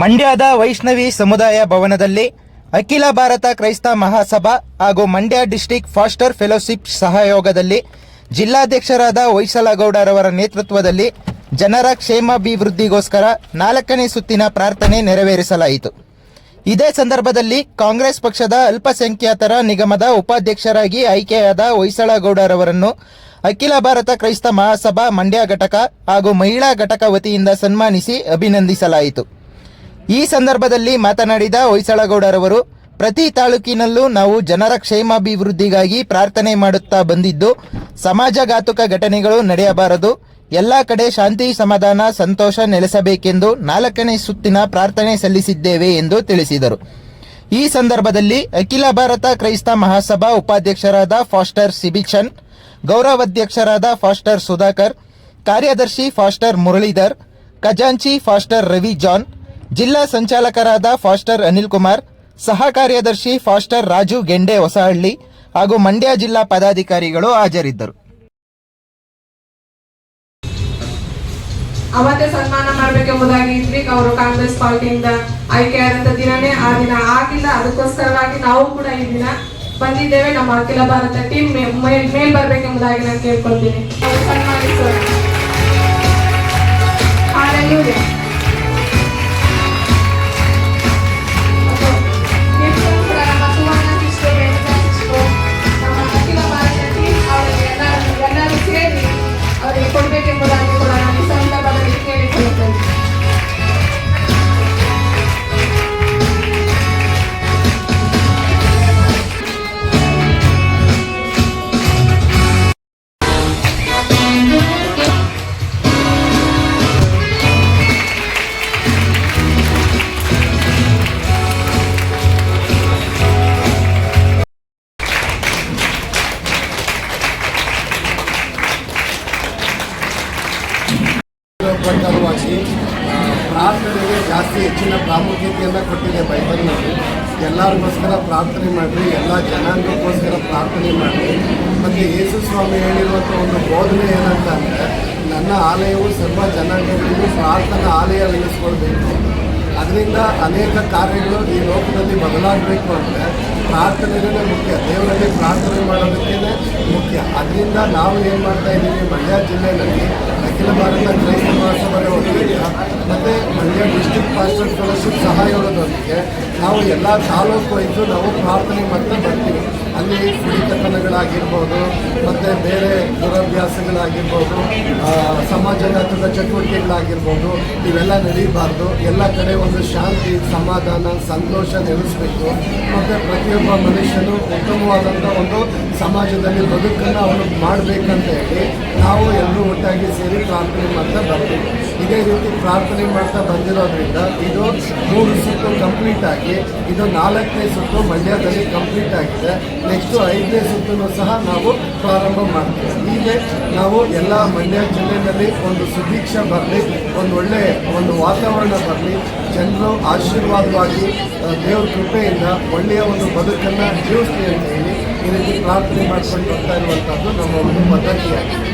ಮಂಡ್ಯದ ವೈಷ್ಣವಿ ಸಮುದಾಯ ಭವನದಲ್ಲಿ ಅಖಿಲ ಭಾರತ ಕ್ರೈಸ್ತ ಮಹಾಸಭಾ ಹಾಗೂ ಮಂಡ್ಯ ಡಿಸ್ಟ್ರಿಕ್ಟ್ ಫಾಸ್ಟರ್ ಫೆಲೋಶಿಪ್ ಸಹಯೋಗದಲ್ಲಿ ಜಿಲ್ಲಾಧ್ಯಕ್ಷರಾದ ಹೊಯ್ಸಳಗೌಡರವರ ನೇತೃತ್ವದಲ್ಲಿ ಜನರ ಕ್ಷೇಮಾಭಿವೃದ್ಧಿಗೋಸ್ಕರ 4ನೇ ಸುತ್ತಿನ ಪ್ರಾರ್ಥನೆ ನೆರವೇರಿಸಲಾಯಿತು. ಇದೇ ಸಂದರ್ಭದಲ್ಲಿ ಕಾಂಗ್ರೆಸ್ ಪಕ್ಷದ ಅಲ್ಪಸಂಖ್ಯಾತರ ನಿಗಮದ ಉಪಾಧ್ಯಕ್ಷರಾಗಿ ಆಯ್ಕೆಯಾದ ಹೊಯ್ಸಳಗೌಡರವರನ್ನು ಅಖಿಲ ಭಾರತ ಕ್ರೈಸ್ತ ಮಹಾಸಭಾ ಮಂಡ್ಯ ಘಟಕ ಹಾಗೂ ಮಹಿಳಾ ಘಟಕ ವತಿಯಿಂದ ಸನ್ಮಾನಿಸಿ ಅಭಿನಂದಿಸಲಾಯಿತು. ಈ ಸಂದರ್ಭದಲ್ಲಿ ಮಾತನಾಡಿದ ಹೊಯ್ಸಳಗೌಡರವರು, ಪ್ರತಿ ತಾಲೂಕಿನಲ್ಲೂ ನಾವು ಜನರ ಕ್ಷೇಮಾಭಿವೃದ್ಧಿಗಾಗಿ ಪ್ರಾರ್ಥನೆ ಮಾಡುತ್ತಾ ಬಂದಿದ್ದು, ಸಮಾಜಘಾತುಕ ಘಟನೆಗಳು ನಡೆಯಬಾರದು, ಎಲ್ಲ ಕಡೆ ಶಾಂತಿ ಸಮಾಧಾನ ಸಂತೋಷ ನೆಲೆಸಬೇಕೆಂದು 4ನೇ ಸುತ್ತಿನ ಪ್ರಾರ್ಥನೆ ಸಲ್ಲಿಸಿದ್ದೇವೆ ಎಂದು ತಿಳಿಸಿದರು. ಈ ಸಂದರ್ಭದಲ್ಲಿ ಅಖಿಲ ಭಾರತ ಕ್ರೈಸ್ತ ಮಹಾಸಭಾ ಉಪಾಧ್ಯಕ್ಷರಾದ ಫಾಸ್ಟರ್ ಸಿಬಿಚನ್, ಗೌರವಾಧ್ಯಕ್ಷರಾದ ಫಾಸ್ಟರ್ ಸುಧಾಕರ್, ಕಾರ್ಯದರ್ಶಿ ಫಾಸ್ಟರ್ ಮುರಳೀಧರ್, ಖಜಾಂಚಿ ಫಾಸ್ಟರ್ ರವಿ ಜಾನ್, ಜಿಲ್ಲಾ ಸಂಚಾಲಕರಾದ ಫಾಸ್ಟರ್ ಅನಿಲ್ ಕುಮಾರ್, ಸಹ ಕಾರ್ಯದರ್ಶಿ ಫಾಸ್ಟರ್ ರಾಜು ಗೆಂಡೆ ಹೊಸಹಳ್ಳಿ ಹಾಗೂ ಮಂಡ್ಯ ಜಿಲ್ಲಾ ಪದಾಧಿಕಾರಿಗಳು ಹಾಜರಿದ್ದರು. ಅವತ್ತೇ ಸನ್ಮಾನ ಮಾಡಬೇಕೆಂಬುದಾಗಿ ಇದ್ವಿ. ಅವರು ಕಾಂಗ್ರೆಸ್ ಪಾರ್ಟಿಯಿಂದ ಆಯ್ಕೆಯಾದಂತ ದಿನನೇ ಆ ದಿನ ಆಗಿಲ್ಲ. ಅದಕ್ಕೋಸ್ಕರವಾಗಿ ನಾವು ಕೂಡ ಈ ದಿನ ಬಂದಿದ್ದೇವೆ. ನಮ್ಮ ಅಖಿಲ ಭಾರತ ಟೀಮ್ ಮೇಲ್ ಬರ್ಬೇಕೆಂಬುದಾಗಿ ನಾನು ಕೇಳ್ಕೊಳ್ತೀನಿ. ಸನ್ಮಾನಿಸೋಣ. ಹಾಲೆಲೂಯಾ. ಕೊಡಬೇಕೆಂಬುದಾಗಿ ಕೂಡ ನಾನು ಈ ಸಂದರ್ಭದಲ್ಲಿ ಕೇಳಿಕೊಳ್ಳುತ್ತೇನೆ. ಪ್ರಕಾರವಾಗಿ ಪ್ರಾರ್ಥನೆಗೆ ಜಾಸ್ತಿ ಹೆಚ್ಚಿನ ಪ್ರಾಮುಖ್ಯತೆಯನ್ನು ಕೊಟ್ಟಿದೆ ಬೈಬಲ್ನಲ್ಲಿ. ಎಲ್ಲರಿಗೋಸ್ಕರ ಪ್ರಾರ್ಥನೆ ಮಾಡಿರಿ, ಎಲ್ಲ ಜನಾಂಗಕ್ಕೋಸ್ಕರ ಪ್ರಾರ್ಥನೆ ಮಾಡಿರಿ. ಮತ್ತು ಯೇಸು ಸ್ವಾಮಿ ಹೇಳಿರುವಂಥ ಒಂದು ಬೋಧನೆ ಏನಂತ ಅಂದರೆ, ನನ್ನ ಆಲಯವು ಸರ್ವ ಜನಾಂಗಗಳಿಗೂ ಪ್ರಾರ್ಥನಾ ಆಲಯವೆನಿಸ್ಕೊಳ್ಬೇಕು. ಅದರಿಂದ ಅನೇಕ ಕಾರ್ಯಗಳು ಈ ಲೋಕದಲ್ಲಿ ಬದಲಾಗಬೇಕು ಅಂದರೆ ಪ್ರಾರ್ಥನೆಯೇ ಮುಖ್ಯ. ದೇವರಲ್ಲಿ ಪ್ರಾರ್ಥನೆ ಮಾಡೋದಕ್ಕೇ ಮುಖ್ಯ. ಅದರಿಂದ ನಾವು ಏನು ಮಾಡ್ತಾ ಇದ್ದೀವಿ, ಮಂಡ್ಯ ಜಿಲ್ಲೆಯಲ್ಲಿ ಅಖಿಲ ಭಾರತ ಕ್ರೈಸ್ತ ಮಹಾಸಭಾದ ವತಿಯಿಂದ ಮತ್ತು ಮಂಡ್ಯ ಡಿಸ್ಟ್ರಿಕ್ಟ್ ಫಾಸ್ಟರ್ ಫೆಲೋಶಿಪ್ ಸಹಯೋಗದೊಂದಿಗೆ ನಾವು ಎಲ್ಲ ತಾಲೂಕು ವೈಸು ನಾವು ಪ್ರಾರ್ಥನೆ ಮಾಡ್ತಾ ಬರ್ತೀವಿ. ಅಲ್ಲಿ ಕುಡಿತನಗಳಾಗಿರ್ಬೋದು, ಮತ್ತು ಬೇರೆ ದುರಭ್ಯಾಸಗಳಾಗಿರ್ಬೋದು, ಸಮಾಜಘಾತದ ಚಟುವಟಿಕೆಗಳಾಗಿರ್ಬೋದು, ಇವೆಲ್ಲ ನಡೀಬಾರ್ದು. ಎಲ್ಲ ಕಡೆ ಒಂದು ಶಾಂತಿ ಸಮಾಧಾನ ಸಂತೋಷ ನೆಲೆಸಬೇಕು. ಮತ್ತು ಪ್ರತಿಯೊಬ್ಬ ಮನುಷ್ಯನು ಉತ್ತಮವಾದಂಥ ಒಂದು ಸಮಾಜದಲ್ಲಿ ಬದುಕನ್ನು ಅವನು ಮಾಡಬೇಕಂತ ಹೇಳಿ ನಾವು ಎಲ್ಲರೂ ಒಟ್ಟಾಗಿ ಸೇರಿ ಪ್ರಾರ್ಥನೆ ಮಾಡ್ತಾ ಬರ್ತೀವಿ. ಇದೇ ರೀತಿ ಪ್ರಾರ್ಥನೆ ಮಾಡ್ತಾ ಬಂದಿರೋದ್ರಿಂದ ಇದು 3 ಸುತ್ತು ಕಂಪ್ಲೀಟ್ ಆಗಿ ಇದು 4ನೇ ಸುತ್ತು ಮಂಡ್ಯದಲ್ಲಿ ಕಂಪ್ಲೀಟ್ ಆಗಿದೆ. ನೆಕ್ಸ್ಟು 5ನೇ ಸುತ್ತೂ ಸಹ ನಾವು ಪ್ರಾರಂಭ ಮಾಡ್ತೀವಿ. ಹೀಗೆ ನಾವು ಎಲ್ಲ ಮಂಡ್ಯ ಜಿಲ್ಲೆಯಲ್ಲಿ ಒಂದು ಸುಭಿಕ್ಷ ಬರಲಿ, ಒಂದು ಒಳ್ಳೆಯ ಒಂದು ವಾತಾವರಣ ಬರಲಿ, ಜನರು ಆಶೀರ್ವಾದವಾಗಿ ದೇವ್ರ ಕೃಪೆಯಿಂದ ಒಳ್ಳೆಯ ಒಂದು ಬದುಕನ್ನು ಜೀವಿಸ್ಲಿ ಅಂತ ಹೇಳಿ ಈ ರೀತಿ ಪ್ರಾರ್ಥನೆ ಮಾಡ್ಕೊಂಡು ಬರ್ತಾ ಇರುವಂಥದ್ದು ನಮ್ಮ ಒಂದು ಪದ್ಧತಿಯಾಗಿದೆ.